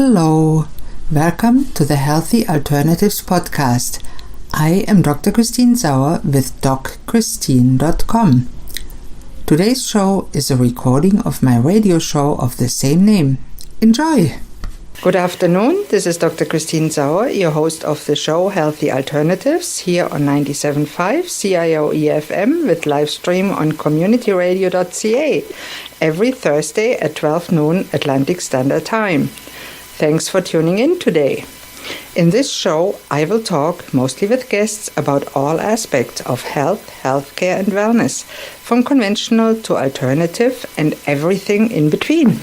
Hello, welcome to the Healthy Alternatives podcast. I am Dr. Christine Sauer with DocChristine.com. Today's show is a recording of my radio show of the same name. Enjoy! Good afternoon, this is Dr. Christine Sauer, your host of the show Healthy Alternatives here on 97.5 CIOE-FM with live stream on communityradio.ca every Thursday at 12 noon Atlantic Standard Time. Thanks for tuning in today. In this show, I will talk, mostly with guests, about all aspects of health, healthcare and wellness, from conventional to alternative and everything in between.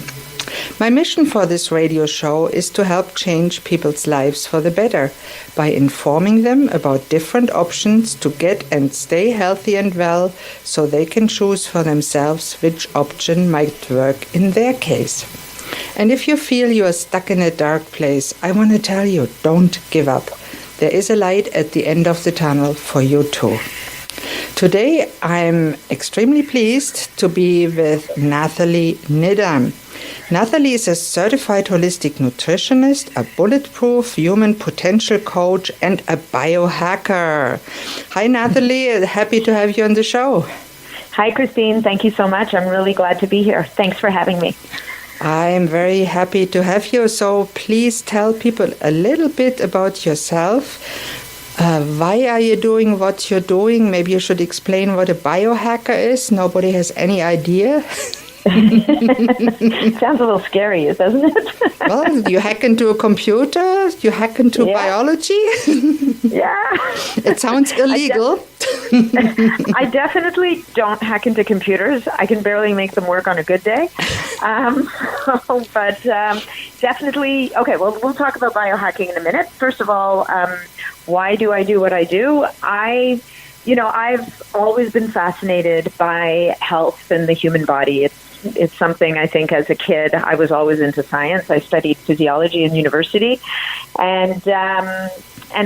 My mission for this radio show is to help change people's lives for the better by informing them about different options to get and stay healthy and well so they can choose for themselves which option might work in their case. And if you feel you are stuck in a dark place, I want to tell you, don't give up. There is a light at the end of the tunnel for you too. Today, I'm extremely pleased to be with Nathalie Niddam. Nathalie is a certified holistic nutritionist, a bulletproof human potential coach, and a biohacker. Hi, Nathalie. Happy to have you on the show. Hi, Christine. Thank you so much. I'm really glad to be here. Thanks for having me. I'm very happy to have you. So please tell people a little bit about yourself. Why are you doing what you're doing? Maybe you should explain what a biohacker is. Nobody has any idea. Sounds a little scary, doesn't it? Well, you hack into a computer, you hack into biology. Yeah. It sounds illegal. I definitely don't hack into computers. I can barely make them work on a good day. But definitely, okay, well, we'll talk about biohacking in a minute. First of all, why do I do what I do? I've always been fascinated by health and the human body. It's something I think as a kid, I was always into science. I studied physiology in university. And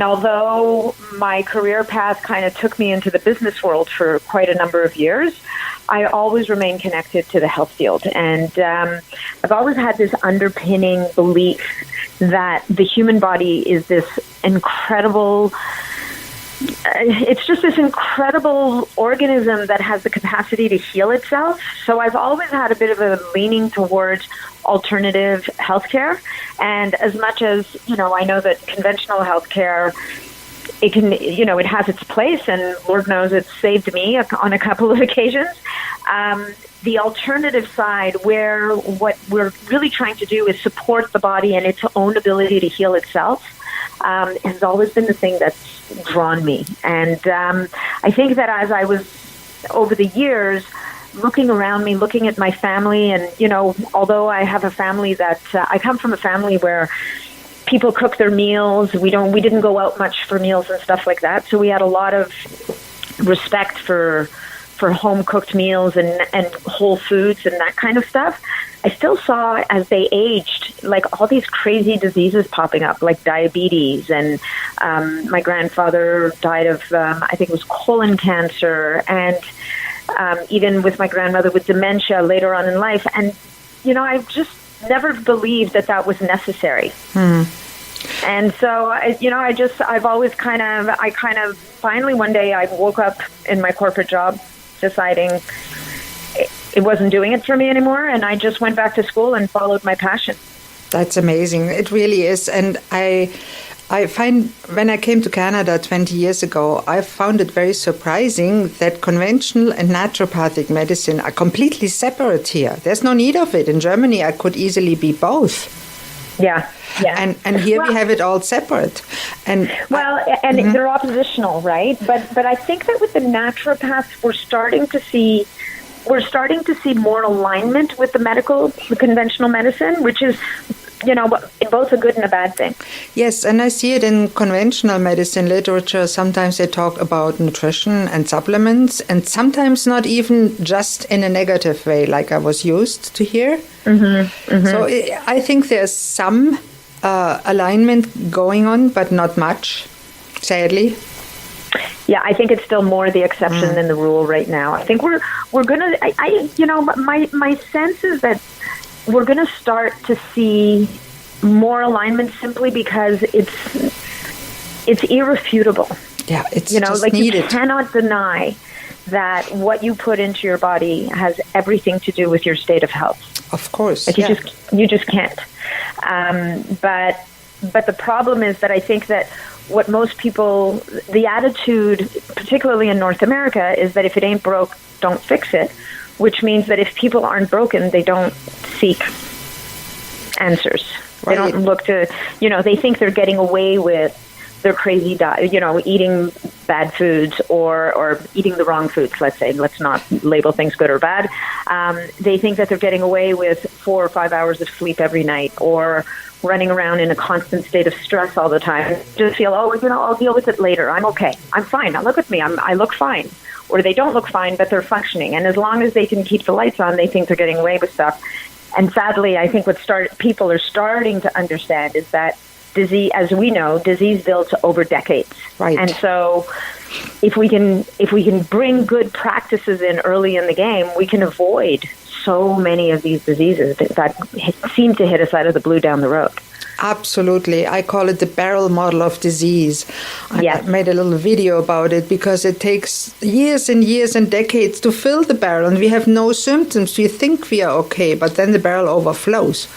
although my career path kind of took me into the business world for quite a number of years, I always remained connected to the health field. And I've always had this underpinning belief that the human body is this incredible... It's just this incredible organism that has the capacity to heal itself. So I've always had a bit of a leaning towards alternative healthcare. And as much as, I know that conventional healthcare, it can, it has its place, and Lord knows it's saved me on a couple of occasions. The alternative side, where what we're really trying to do is support the body and its own ability to heal itself, has always been the thing that's drawn me. And I think that as I was, over the years, looking around me, looking at my family, and, although I have a family that, I come from a family where people cook their meals, we didn't go out much for meals and stuff like that, so we had a lot of respect for home-cooked meals and whole foods and that kind of stuff. I still saw, as they aged, like all these crazy diseases popping up, like diabetes. And my grandfather died of, I think it was colon cancer. And even with my grandmother with dementia later on in life. And, I just never believed that was necessary. And so, I've always finally one day I woke up in my corporate job deciding it wasn't doing it for me anymore, and I just went back to school and followed my passion. That's amazing. It really is. And I find when I came to Canada 20 years ago, I found it very surprising that conventional and naturopathic medicine are completely separate here. There's no need of it. In Germany, I could easily be both. Yeah. And here we have it all separate. And they're oppositional, right? But I think that with the naturopaths, we're starting to see more alignment with the conventional medicine, which is, both a good and a bad thing. Yes, and I see it in conventional medicine literature. Sometimes they talk about nutrition and supplements, and sometimes not even just in a negative way, like I was used to hear. So I think there's some alignment going on, but not much, sadly. Yeah, I think it's still more the exception than the rule right now. I think we're gonna. My sense is that we're gonna start to see more alignment simply because it's irrefutable. Yeah, it's you know, just like needed. You cannot deny that what you put into your body has everything to do with your state of health. Of course, like you just can't. But the problem is that I think that what most people, the attitude, particularly in North America, is that if it ain't broke, don't fix it. Which means that if people aren't broken, they don't seek answers. Right. They don't look to, they think they're getting away with their crazy diet, eating bad foods or eating the wrong foods, let's say. Let's not label things good or bad. They think that they're getting away with 4 or 5 hours of sleep every night or running around in a constant state of stress all the time. Just feel, I'll deal with it later. I'm okay. I'm fine. Now look at me. I look fine. Or they don't look fine, but they're functioning. And as long as they can keep the lights on, they think they're getting away with stuff. And sadly, I think what people are starting to understand is that disease, as we know, disease builds over decades. Right. And so if we can bring good practices in early in the game, we can avoid so many of these diseases that seem to hit us out of the blue down the road. Absolutely. I call it the barrel model of disease. I made a little video about it because it takes years and years and decades to fill the barrel, and we have no symptoms. We think we are okay, but then the barrel overflows.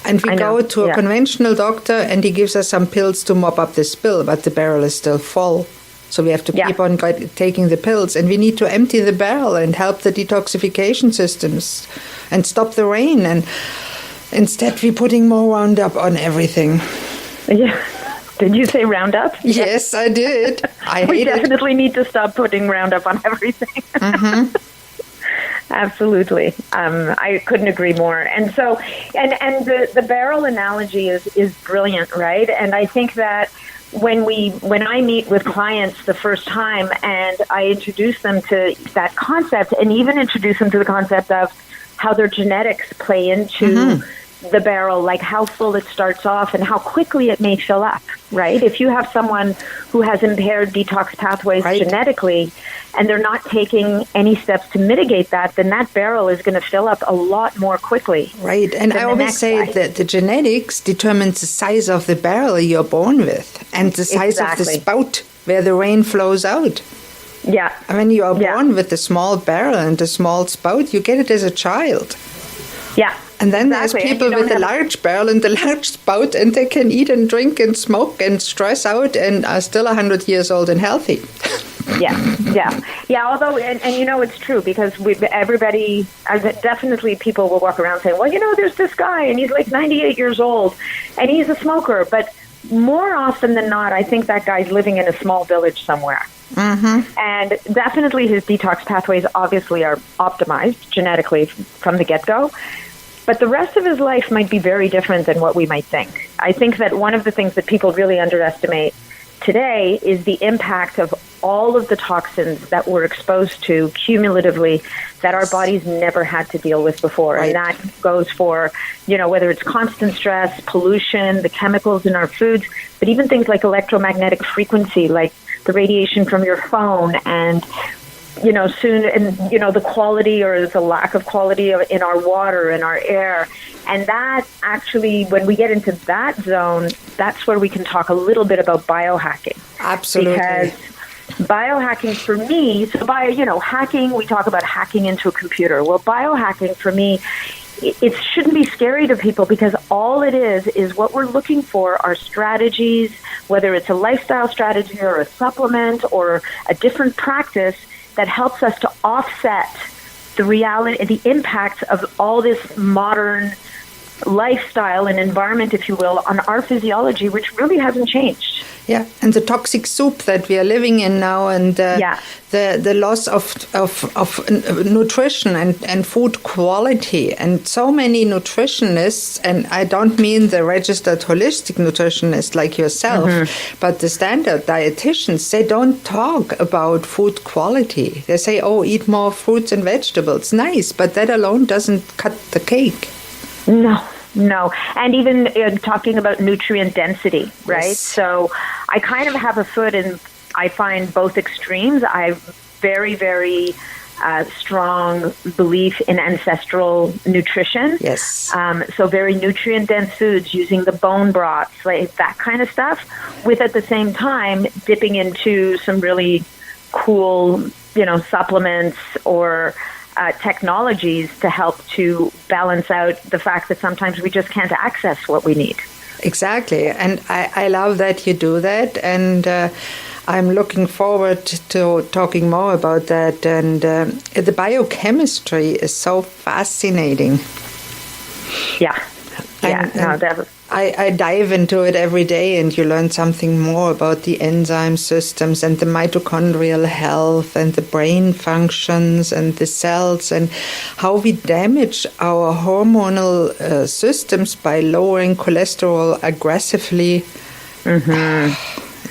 And we go to a conventional doctor, and he gives us some pills to mop up the spill, but the barrel is still full. So we have to keep on taking the pills, and we need to empty the barrel and help the detoxification systems and stop the rain. And instead, we're putting more Roundup on everything. Yeah. Did you say Roundup? Yes, I did. We definitely need to stop putting Roundup on everything. Mm-hmm. Absolutely. I couldn't agree more. And so, and the barrel analogy is brilliant, right? And I think that when I meet with clients the first time and I introduce them to that concept and even introduce them to the concept of how their genetics play into the barrel, like how full it starts off and how quickly it may fill up, right? If you have someone who has impaired detox pathways genetically and they're not taking any steps to mitigate that, then that barrel is going to fill up a lot more quickly. Right. And I always say that the genetics determines the size of the barrel you're born with and the size of the spout where the rain flows out. Yeah. And when you are born with a small barrel and a small spout, you get it as a child. Yeah. And then there's people with a large barrel and a large spout, and they can eat and drink and smoke and stress out and are still 100 years old and healthy. Yeah. Although, and it's true because everybody, definitely people will walk around saying, well, there's this guy and he's like 98 years old and he's a smoker. But more often than not, I think that guy's living in a small village somewhere. Mm-hmm. And definitely his detox pathways obviously are optimized genetically from the get-go. But the rest of his life might be very different than what we might think. I think that one of the things that people really underestimate today is the impact of all of the toxins that we're exposed to cumulatively that our bodies never had to deal with before. Right. And that goes for, whether it's constant stress, pollution, the chemicals in our foods, but even things like electromagnetic frequency, like the radiation from your phone and the quality or the lack of quality in our water, in our air. And that actually, when we get into that zone, that's where we can talk a little bit about biohacking. Absolutely. Because biohacking for me, hacking, we talk about hacking into a computer. Well, biohacking for me, it shouldn't be scary to people because all it is what we're looking for are strategies, whether it's a lifestyle strategy or a supplement or a different practice that helps us to offset the reality, the impact of all this modern lifestyle and environment, if you will, on our physiology, which really hasn't changed. Yeah, and the toxic soup that we are living in now, and the loss of nutrition and food quality, and so many nutritionists, and I don't mean the registered holistic nutritionist like yourself, but the standard dietitians, they don't talk about food quality. They say, eat more fruits and vegetables. Nice, but that alone doesn't cut the cake. No. And even talking about nutrient density, right? Yes. So I kind of have a foot in, I find both extremes. I'm very, very strong belief in ancestral nutrition. Yes. So very nutrient-dense foods, using the bone broths, like that kind of stuff, with at the same time dipping into some really cool, supplements or technologies to help to balance out the fact that sometimes we just can't access what we need. Exactly. And I love that you do that. And I'm looking forward to talking more about that. And the biochemistry is so fascinating. Yeah. I dive into it every day, and you learn something more about the enzyme systems and the mitochondrial health and the brain functions and the cells and how we damage our hormonal systems by lowering cholesterol aggressively. Mm-hmm.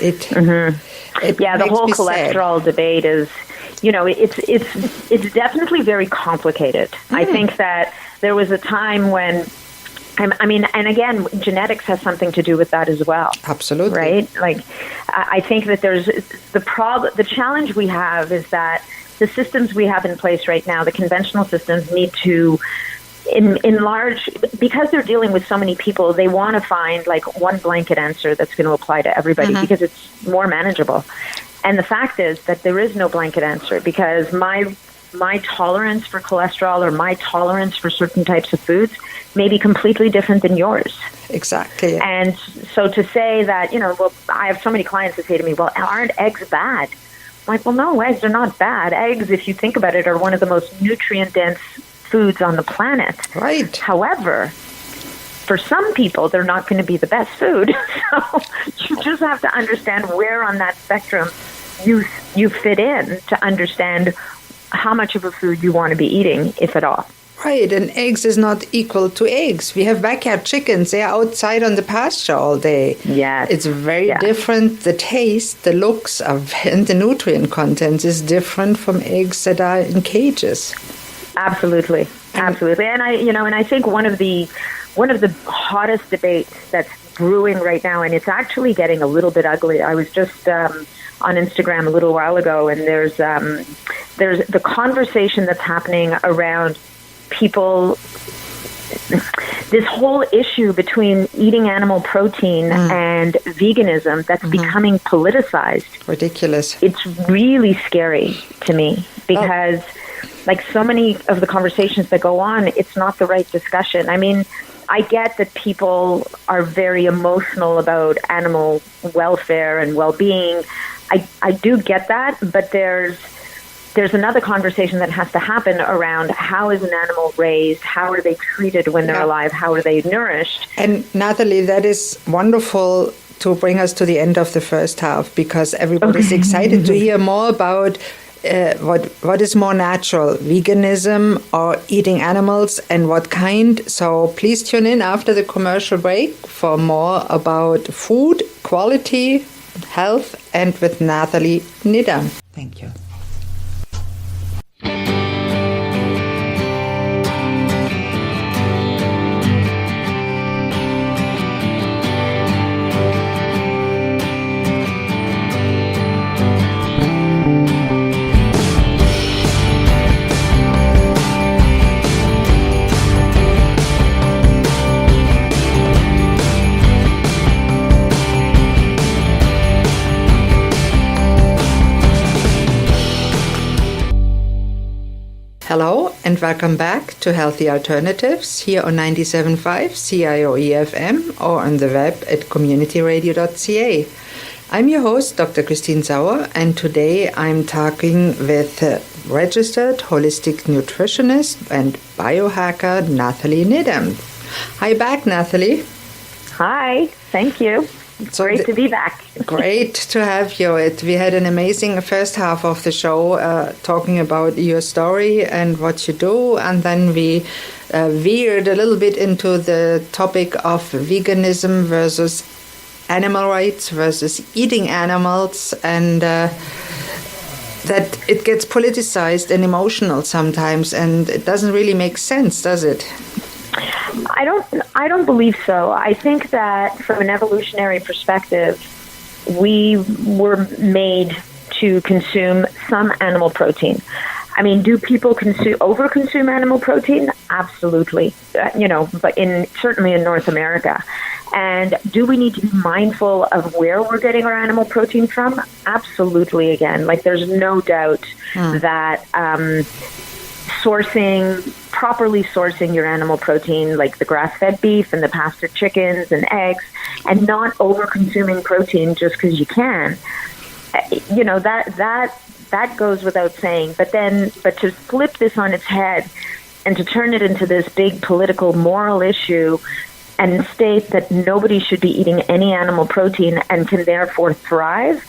The whole cholesterol debate is, it's definitely very complicated. I think that there was a time when, and again, genetics has something to do with that as well. Absolutely. Right? Like, I think that there's the challenge we have is that the systems we have in place right now, the conventional systems, need to, in large, because they're dealing with so many people, they want to find like one blanket answer that's going to apply to everybody because it's more manageable. And the fact is that there is no blanket answer, because my tolerance for cholesterol or my tolerance for certain types of foods may be completely different than yours. Exactly. And so to say that, I have so many clients that say to me, well, aren't eggs bad? I'm like, well, no, eggs are not bad. Eggs, if you think about it, are one of the most nutrient-dense foods on the planet. Right. However, for some people, they're not going to be the best food. So you just have to understand where on that spectrum you fit in to understand how much of a food you want to be eating, if at all. Right, and eggs is not equal to eggs. We have backyard chickens. They are outside on the pasture all day. Yeah, it's very different. The taste, the looks, and the nutrient content is different from eggs that are in cages. Absolutely. And I think one of the hottest debates that's brewing right now, and it's actually getting a little bit ugly. I was just on Instagram a little while ago, and there's the conversation that's happening around people, this whole issue between eating animal protein and veganism that's becoming politicized. Ridiculous. It's really scary to me because like so many of the conversations that go on, it's not the right discussion. I mean, I get that people are very emotional about animal welfare and well-being. I do get that, but there's another conversation that has to happen around how is an animal raised, how are they treated when they're alive, how are they nourished. And Nathalie, that is wonderful to bring us to the end of the first half, because everybody's excited to hear more about what is more natural, veganism or eating animals, and what kind. So please tune in after the commercial break for more about food, quality, health, and with Nathalie Niddam. Thank you. Hello and welcome back to Healthy Alternatives here on 97.5 CIOE FM or on the web at communityradio.ca. I'm your host, Dr. Christine Sauer, and today I'm talking with Registered Holistic Nutritionist and biohacker Nathalie Niddam. Hi back, Nathalie. Hi, thank you. Great to be back. Great to have you. We had an amazing first half of the show talking about your story and what you do, and then we veered a little bit into the topic of veganism versus animal rights versus eating animals, and that it gets politicized and emotional sometimes, and it doesn't really make sense, does it? I don't believe so. I think that from an evolutionary perspective, we were made to consume some animal protein. I mean, do people over-consume animal protein? Absolutely. But certainly in North America. And do we need to be mindful of where we're getting our animal protein from? Absolutely. Again, like there's no doubt that properly sourcing your animal protein, like the grass-fed beef and the pastured chickens and eggs, and not over-consuming protein just because you can, that goes without saying. But to flip this on its head and to turn it into this big political moral issue and state that nobody should be eating any animal protein and can therefore thrive,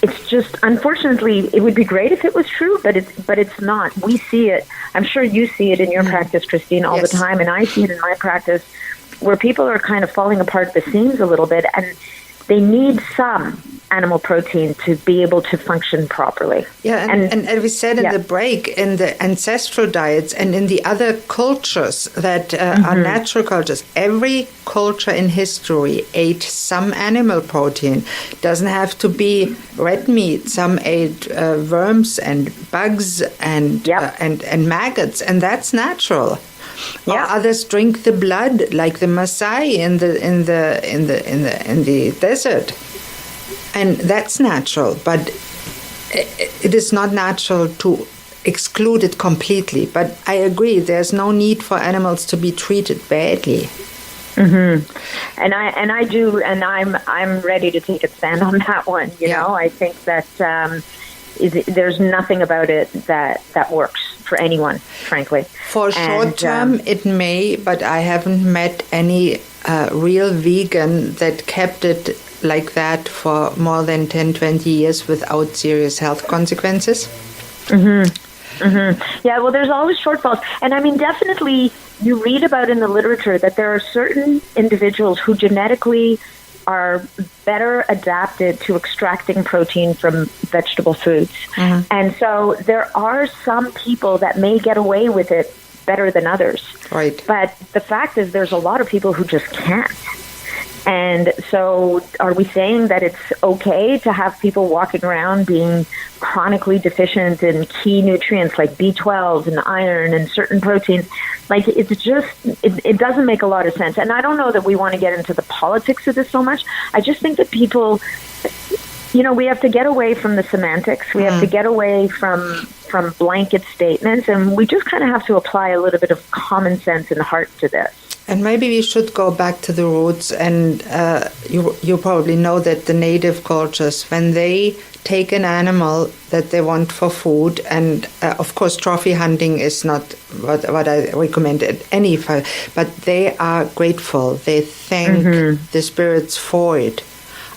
it's just, unfortunately, it would be great if it was true, but it's not. We see it. I'm sure you see it in your practice, Christine, all the time, and I see it in my practice, where people are kind of falling apart at the seams a little bit, and they need some animal protein to be able to function properly. Yeah, and as we said in the break, in the ancestral diets and in the other cultures that are natural cultures, every culture in history ate some animal protein. Doesn't have to be red meat. Some ate worms and bugs and maggots, and that's natural. Or others drink the blood, like the Maasai in the desert, and that's natural. But it is not natural to exclude it completely. But I agree, there's no need for animals to be treated badly. And I do, and I'm ready to take a stand on that one. You know, I think that there's nothing about it that works for anyone, frankly. For short term, it may, but I haven't met any real vegan that kept it like that for more than 10, 20 years without serious health consequences. Yeah, well, there's always shortfalls. And I mean, definitely, you read about in the literature that there are certain individuals who genetically are better adapted to extracting protein from vegetable foods. And so there are some people that may get away with it better than others. Right. But the fact is there's a lot of people who just can't. And so are we saying that it's okay to have people walking around being chronically deficient in key nutrients like B12 and iron and certain proteins? Like, it's just, it doesn't make a lot of sense. And I don't know that we want to get into the politics of this so much. I just think that people, we have to get away from the semantics. We have to get away from blanket statements. And we just kind of have to apply a little bit of common sense and heart to this. And maybe we should go back to the roots. And you probably know that the native cultures, when they take an animal that they want for food, and of course trophy hunting is not what I recommend at any time, but they are grateful. They thank the spirits for it.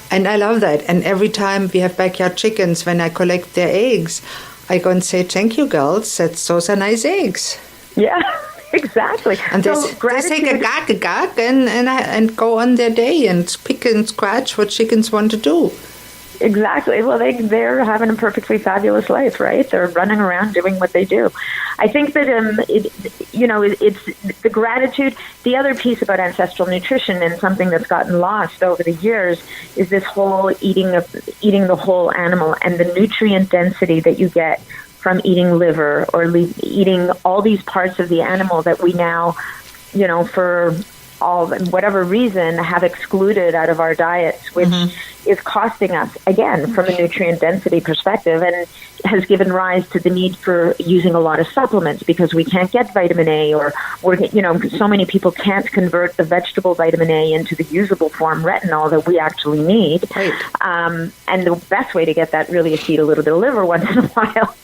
And I love that. And every time we have backyard chickens, when I collect their eggs, I go and say, thank you, girls. Those are nice eggs. Yeah. Exactly. And they take a gag and go on their day and pick and scratch what chickens want to do. Exactly. Well, they're having a perfectly fabulous life, right? They're running around doing what they do. I think that it's the gratitude. The other piece about ancestral nutrition, and something that's gotten lost over the years, is this whole eating the whole animal and the nutrient density that you get from eating liver or eating all these parts of the animal that we now, for whatever reason, have excluded out of our diets, which is costing us, again, from a nutrient density perspective, and has given rise to the need for using a lot of supplements because we can't get vitamin A, or so many people can't convert the vegetable vitamin A into the usable form retinol that we actually need. Right. And the best way to get that really is to eat a little bit of liver once in a while.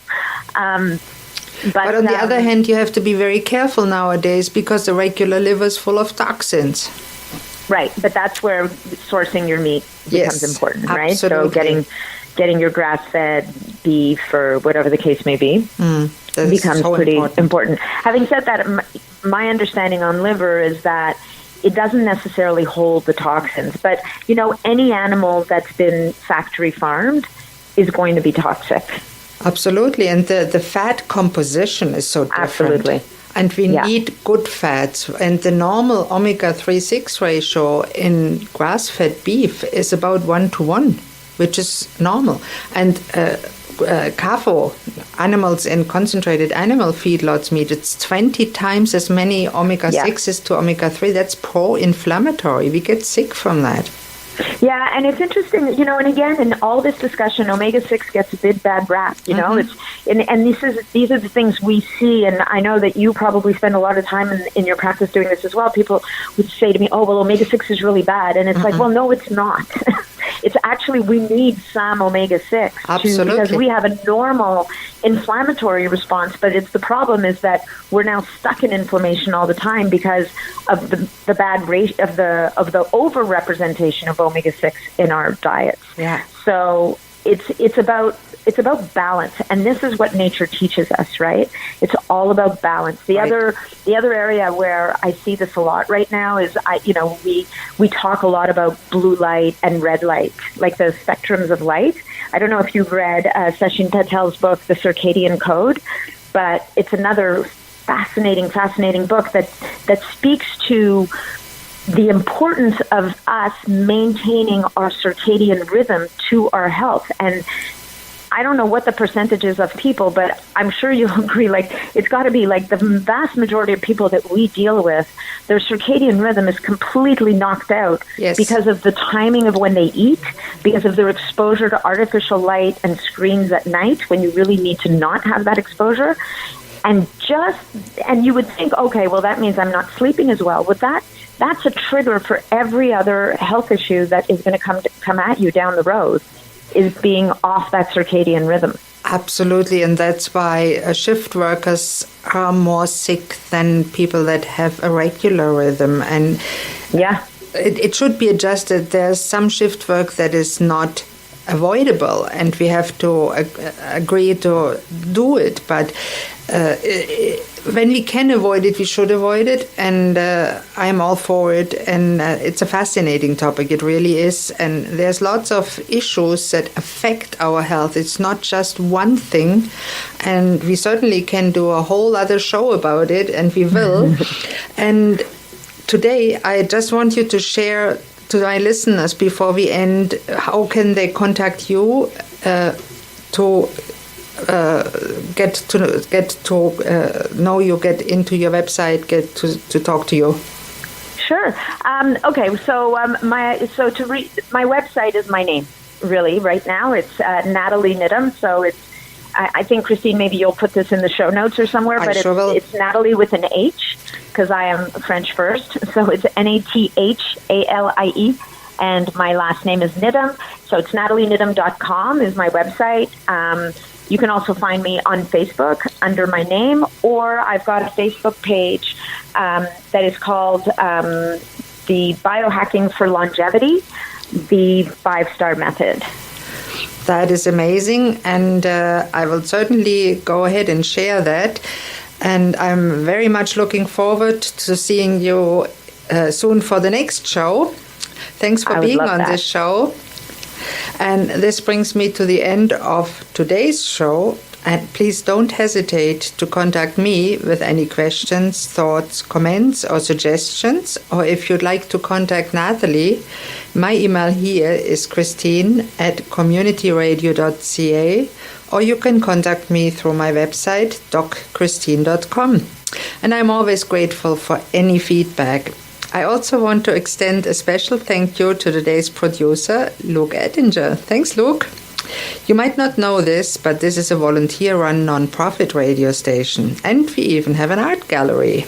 But on the other hand, you have to be very careful nowadays because the regular liver is full of toxins. Right, but that's where sourcing your meat becomes important, right? Absolutely. So getting your grass-fed beef or whatever the case may be becomes so pretty important. Having said that, my understanding on liver is that it doesn't necessarily hold the toxins, but any animal that's been factory farmed is going to be toxic. Absolutely, and the fat composition is so different. Absolutely. And we need good fats. And the normal omega-3/6 ratio in grass-fed beef is about 1:1, which is normal. And CAFO, animals in concentrated animal feedlots meat, it's 20 times as many omega-6s to omega-3. That's pro-inflammatory. We get sick from that. Yeah, and it's interesting, and again, in all this discussion, omega-6 gets a big bad rap, and these are the things we see, and I know that you probably spend a lot of time in your practice doing this as well. People would say to me, oh, well, omega-6 is really bad, and it's like, well, no, it's not. It's actually, we need some omega-6 because we have a normal inflammatory response, but the problem is that we're now stuck in inflammation all the time because of the bad rate of the over-representation of omega-6 in our diets. Yeah. So it's about balance, and this is what nature teaches us, right? It's all about balance. The other area where I see this a lot right now is we talk a lot about blue light and red light, like the spectrums of light. I don't know if you've read Sachin Patel's book, The Circadian Code, but it's another fascinating book that speaks to the importance of us maintaining our circadian rhythm to our health. And I don't know what the percentage is of people, but I'm sure you'll agree, it's got to be the vast majority of people that we deal with, their circadian rhythm is completely knocked out because of the timing of when they eat, because of their exposure to artificial light and screens at night when you really need to not have that exposure. And you would think, okay, well, that means I'm not sleeping as well. With that's a trigger for every other health issue that is going to come at you down the road, is being off that circadian rhythm. Absolutely, and that's why shift workers are more sick than people that have a regular rhythm. And it should be adjusted. There's some shift work that is not avoidable, and we have to agree to do it. But when we can avoid it, we should avoid it, and I'm all for it. And it's a fascinating topic, it really is. And there's lots of issues that affect our health. It's not just one thing, and we certainly can do a whole other show about it, and we will. And today, I just want you to share to my listeners before we end, how can they contact you to get to know you, get into your website, get to talk to you? Sure. Okay. So my website is my name. Really, right now it's Nathalie Niddam. So it's I think, Christine, maybe you'll put this in the show notes or somewhere, but it's Nathalie with an H, because I am French first. So it's Nathalie, and my last name is Niddam. So it's NathalieNiddam.com is my website. You can also find me on Facebook under my name, or I've got a Facebook page that is called the Biohacking for Longevity, the 5-Star Method. That is amazing, and I will certainly go ahead and share that. And I'm very much looking forward to seeing you soon for the next show. Thanks for being on this show. And this brings me to the end of today's show. And please don't hesitate to contact me with any questions, thoughts, comments, or suggestions. Or if you'd like to contact Nathalie, my email here is christine@communityradio.ca, or you can contact me through my website, docchristine.com. And I'm always grateful for any feedback. I also want to extend a special thank you to today's producer, Luke Ettinger. Thanks, Luke. You might not know this, but this is a volunteer-run non-profit radio station, and we even have an art gallery.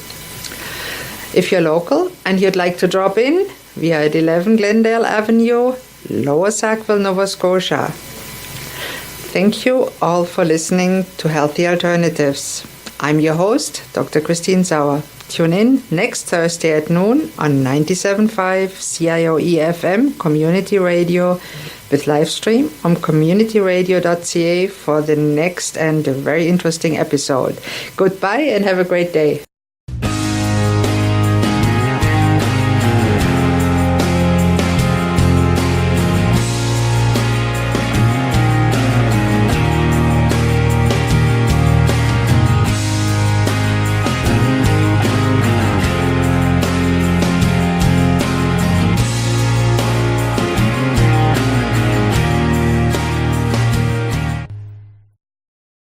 If you're local and you'd like to drop in, we are at 11 Glendale Avenue, Lower Sackville, Nova Scotia. Thank you all for listening to Healthy Alternatives. I'm your host, Dr. Christine Sauer. Tune in next Thursday at noon on 97.5 CIOE FM Community Radio with live stream on communityradio.ca for the next and very interesting episode. Goodbye and have a great day.